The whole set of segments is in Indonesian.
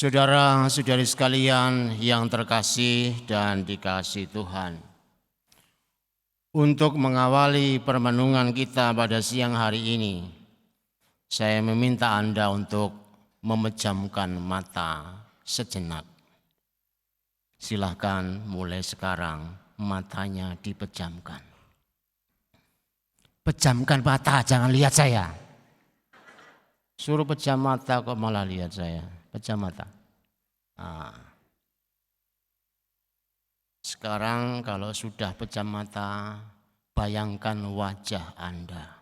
Saudara-saudari sekalian yang terkasih dan dikasihi Tuhan, untuk mengawali permenungan kita pada siang hari ini, saya meminta Anda untuk memejamkan mata sejenak. Silakan mulai sekarang matanya dipejamkan. Pejamkan mata, jangan lihat saya. Suruh pejam mata kok malah lihat saya. Pejam mata. Sekarang kalau sudah pejam mata, bayangkan wajah Anda.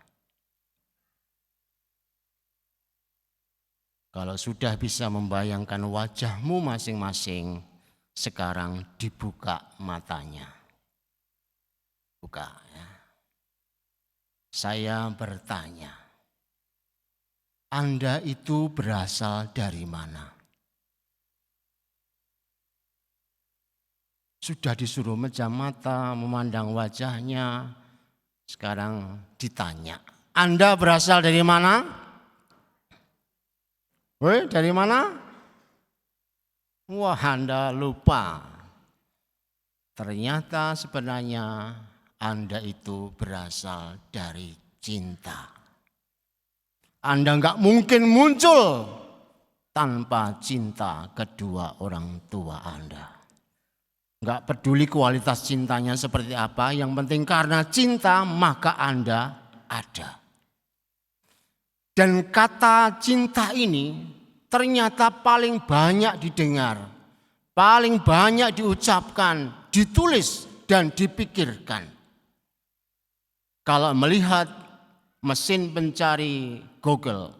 Kalau sudah bisa membayangkan wajahmu masing-masing, sekarang dibuka matanya. Buka ya. Saya bertanya, Anda itu berasal dari mana? Sudah disuruh memejam mata, memandang wajahnya, sekarang ditanya, Anda berasal dari mana? Woi, dari mana? Wah, Anda lupa. Ternyata sebenarnya Anda itu berasal dari cinta. Anda enggak mungkin muncul tanpa cinta kedua orang tua Anda. Enggak peduli kualitas cintanya seperti apa, yang penting karena cinta maka Anda ada. Dan kata cinta ini ternyata paling banyak didengar, paling banyak diucapkan, ditulis dan dipikirkan. Kalau melihat mesin pencari Google,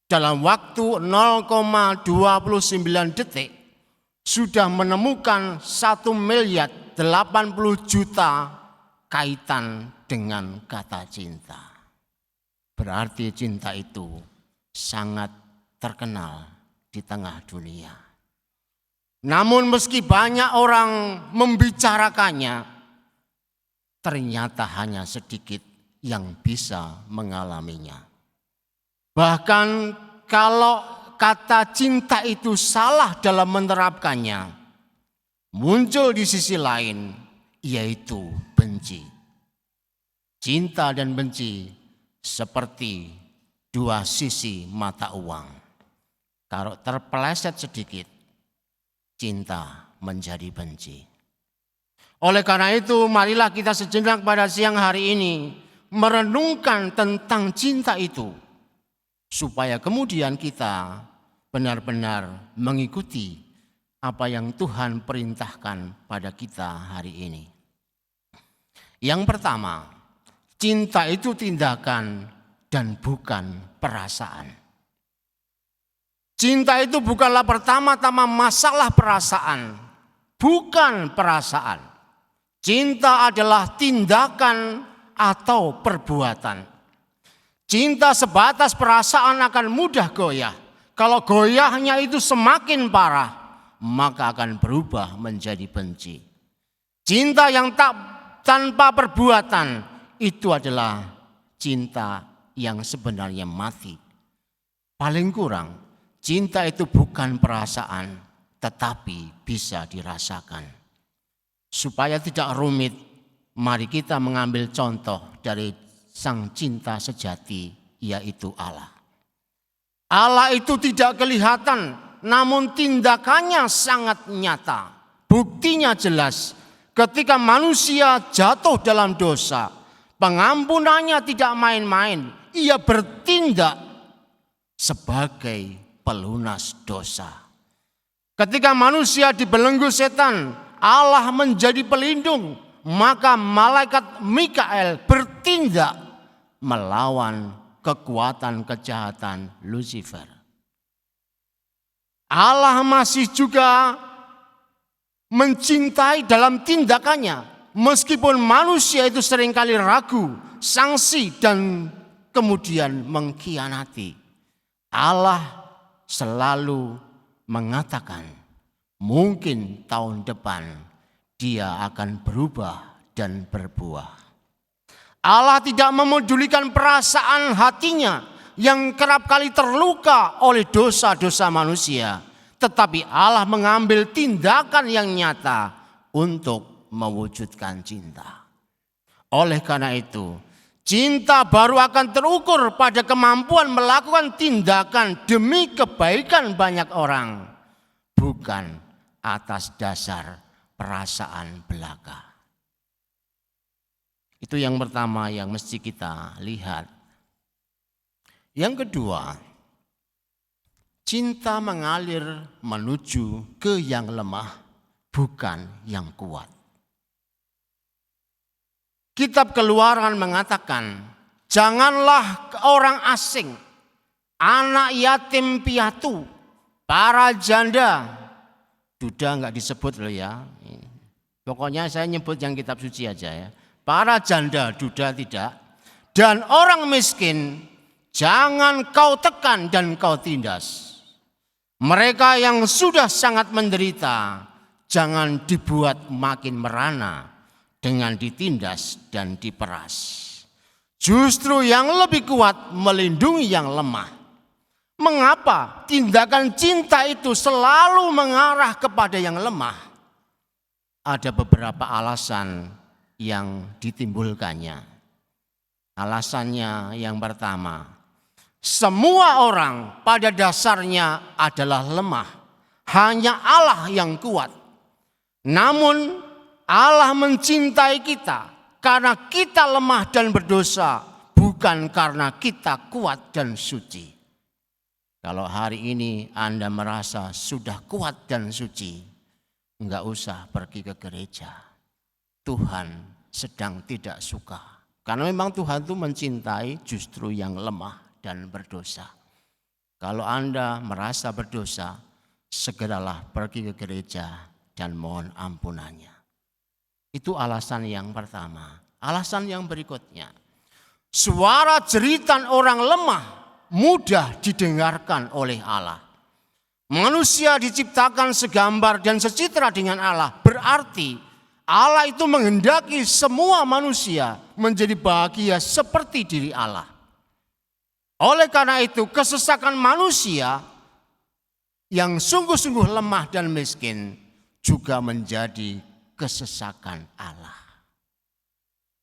dalam waktu 0,29 detik sudah menemukan 1.080.000.000 kaitan dengan kata cinta. Berarti cinta itu sangat terkenal di tengah dunia. Namun meski banyak orang membicarakannya, ternyata hanya sedikit yang bisa mengalaminya. Bahkan kalau kata cinta itu salah dalam menerapkannya, muncul di sisi lain, yaitu benci. Cinta dan benci seperti dua sisi mata uang. Kalau terpeleset sedikit, cinta menjadi benci. Oleh karena itu, marilah kita sejenak pada siang hari ini merenungkan tentang cinta itu, supaya kemudian kita benar-benar mengikuti apa yang Tuhan perintahkan pada kita hari ini. Yang pertama, cinta itu tindakan dan bukan perasaan. Cinta itu bukanlah pertama-tama masalah perasaan, bukan perasaan. Cinta adalah tindakan atau perbuatan. Cinta sebatas perasaan akan mudah goyah. Kalau goyahnya itu semakin parah, maka akan berubah menjadi benci. Cinta yang tanpa perbuatan itu adalah cinta yang sebenarnya mati. Paling kurang, cinta itu bukan perasaan, tetapi bisa dirasakan. Supaya tidak rumit, mari kita mengambil contoh dari sang cinta sejati, yaitu Allah. Allah itu tidak kelihatan, namun tindakannya sangat nyata. Buktinya jelas, ketika manusia jatuh dalam dosa, pengampunannya tidak main-main. Ia bertindak sebagai pelunas dosa. Ketika manusia dibelenggu setan, Allah menjadi pelindung. Maka malaikat Mikael bertindak melawan kekuatan kejahatan Lucifer. Allah masih juga mencintai dalam tindakannya. Meskipun manusia itu seringkali ragu, sangsi dan kemudian mengkhianati. Allah selalu mengatakan, mungkin tahun depan dia akan berubah dan berbuah. Allah tidak memedulikan perasaan hatinya yang kerap kali terluka oleh dosa-dosa manusia. tetapi Allah mengambil tindakan yang nyata untuk mewujudkan cinta. Oleh karena itu, cinta baru akan terukur pada kemampuan melakukan tindakan demi kebaikan banyak orang, bukan atas dasar perasaan belaka. Itu yang pertama yang mesti kita lihat. Yang kedua, cinta mengalir menuju ke yang lemah, bukan yang kuat. Kitab Keluaran mengatakan, janganlah orang asing, anak yatim piatu, para janda, duda enggak disebut loh ya. Pokoknya saya nyebut yang kitab suci aja ya. Para janda, duda tidak. Dan orang miskin, jangan kau tekan dan kau tindas. Mereka yang sudah sangat menderita, jangan dibuat makin merana dengan ditindas dan diperas. Justru yang lebih kuat melindungi yang lemah. Mengapa tindakan cinta itu selalu mengarah kepada yang lemah? Ada beberapa alasan yang ditimbulkannya. Alasannya yang pertama, semua orang pada dasarnya adalah lemah. Hanya Allah yang kuat. Namun Allah mencintai kita karena kita lemah dan berdosa, bukan karena kita kuat dan suci. Kalau hari ini Anda merasa sudah kuat dan suci, enggak usah pergi ke gereja. Tuhan sedang tidak suka. Karena memang Tuhan itu mencintai justru yang lemah dan berdosa. Kalau Anda merasa berdosa, segeralah pergi ke gereja dan mohon ampunannya. Itu alasan yang pertama. Alasan yang berikutnya, suara jeritan orang lemah mudah didengarkan oleh Allah. Manusia diciptakan segambar dan secitra dengan Allah. Berarti Allah itu menghendaki semua manusia menjadi bahagia seperti diri Allah. Oleh karena itu, kesesakan manusia yang sungguh-sungguh lemah dan miskin juga menjadi kesesakan Allah.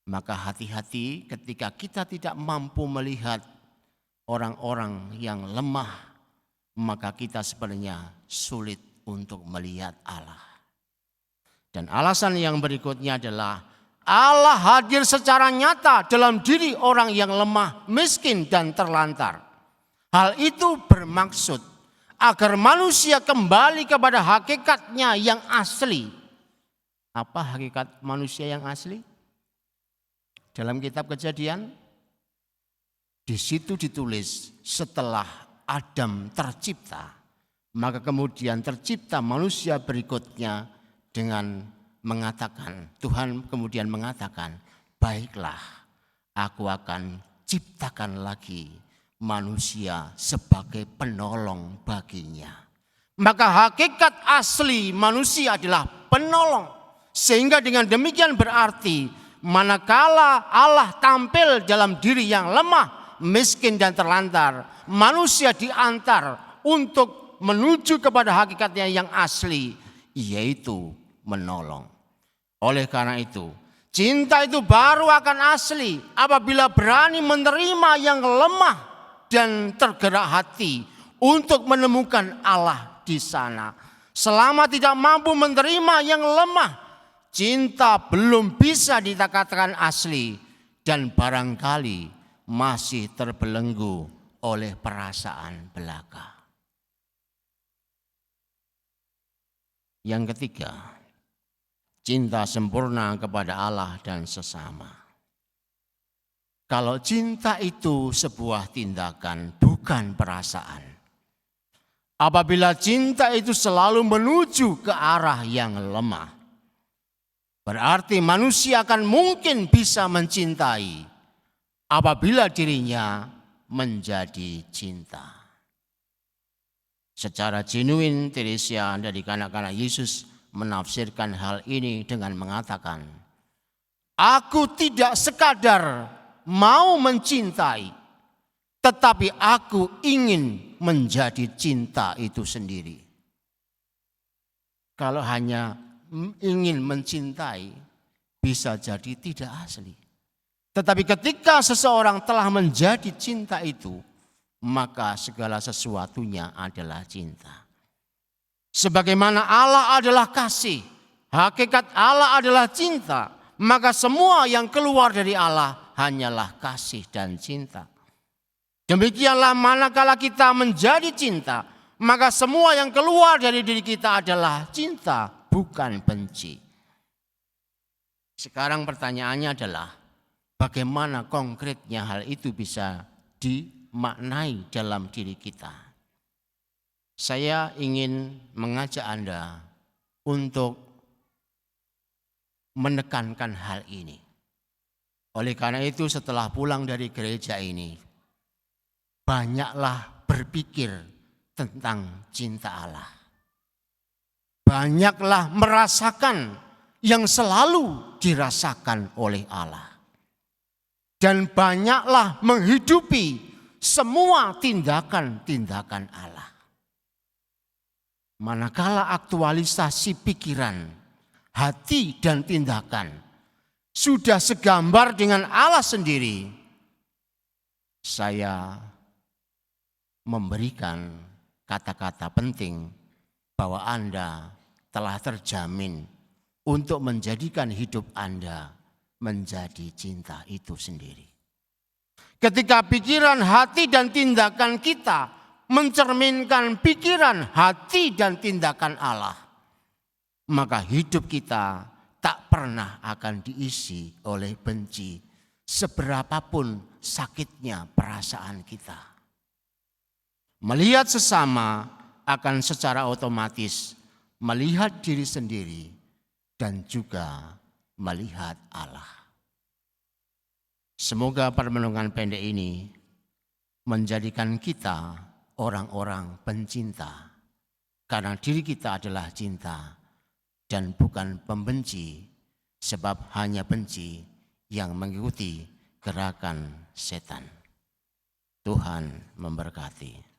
Maka hati-hati ketika kita tidak mampu melihat orang-orang yang lemah, maka kita sebenarnya sulit untuk melihat Allah. Dan alasan yang berikutnya adalah Allah hadir secara nyata dalam diri orang yang lemah, miskin dan terlantar. Hal itu bermaksud agar manusia kembali kepada hakikatnya yang asli. Apa hakikat manusia yang asli? Dalam kitab Kejadian, di situ ditulis setelah Adam tercipta, maka kemudian tercipta manusia berikutnya dengan mengatakan, Tuhan kemudian mengatakan, baiklah aku akan ciptakan lagi manusia sebagai penolong baginya. Maka hakikat asli manusia adalah penolong. Sehingga dengan demikian berarti manakala Allah tampil dalam diri yang lemah, miskin dan terlantar, manusia diantar untuk menuju kepada hakikatnya yang asli, yaitu menolong. Oleh karena itu, cinta itu baru akan asli apabila berani menerima yang lemah dan tergerak hati untuk menemukan Allah di sana. Selama tidak mampu menerima yang lemah, cinta belum bisa dikatakan asli dan barangkali masih terbelenggu oleh perasaan belaka. Yang ketiga, cinta sempurna kepada Allah dan sesama. Kalau cinta itu sebuah tindakan, bukan perasaan. Apabila cinta itu selalu menuju ke arah yang lemah, berarti manusia akan mungkin bisa mencintai apabila dirinya menjadi cinta. Secara genuin Teresia dari kanak-kanak Yesus menafsirkan hal ini dengan mengatakan, aku tidak sekadar mau mencintai, tetapi aku ingin menjadi cinta itu sendiri. Kalau hanya ingin mencintai, bisa jadi tidak asli. Tetapi ketika seseorang telah menjadi cinta itu, maka segala sesuatunya adalah cinta. Sebagaimana Allah adalah kasih, hakikat Allah adalah cinta, maka semua yang keluar dari Allah hanyalah kasih dan cinta. Demikianlah manakala kita menjadi cinta, maka semua yang keluar dari diri kita adalah cinta, bukan benci. Sekarang pertanyaannya adalah, bagaimana konkretnya hal itu bisa dimaknai dalam diri kita? Saya ingin mengajak Anda untuk menekankan hal ini. Oleh karena itu setelah pulang dari gereja ini, banyaklah berpikir tentang cinta Allah. Banyaklah merasakan yang selalu dirasakan oleh Allah. Dan banyaklah menghidupi semua tindakan-tindakan Allah. Manakala aktualisasi pikiran, hati dan tindakan sudah segambar dengan Allah sendiri, saya memberikan kata-kata penting bahwa Anda telah terjamin untuk menjadikan hidup Anda menjadi cinta itu sendiri. Ketika pikiran, hati dan tindakan kita mencerminkan pikiran, hati dan tindakan Allah, maka hidup kita tak pernah akan diisi oleh benci, seberapapun sakitnya perasaan kita. Melihat sesama akan secara otomatis melihat diri sendiri dan juga melihat Allah. Semoga permenungan pendek ini menjadikan kita orang-orang pencinta, karena diri kita adalah cinta dan bukan pembenci, sebab hanya benci yang mengikuti gerakan setan. Tuhan memberkati.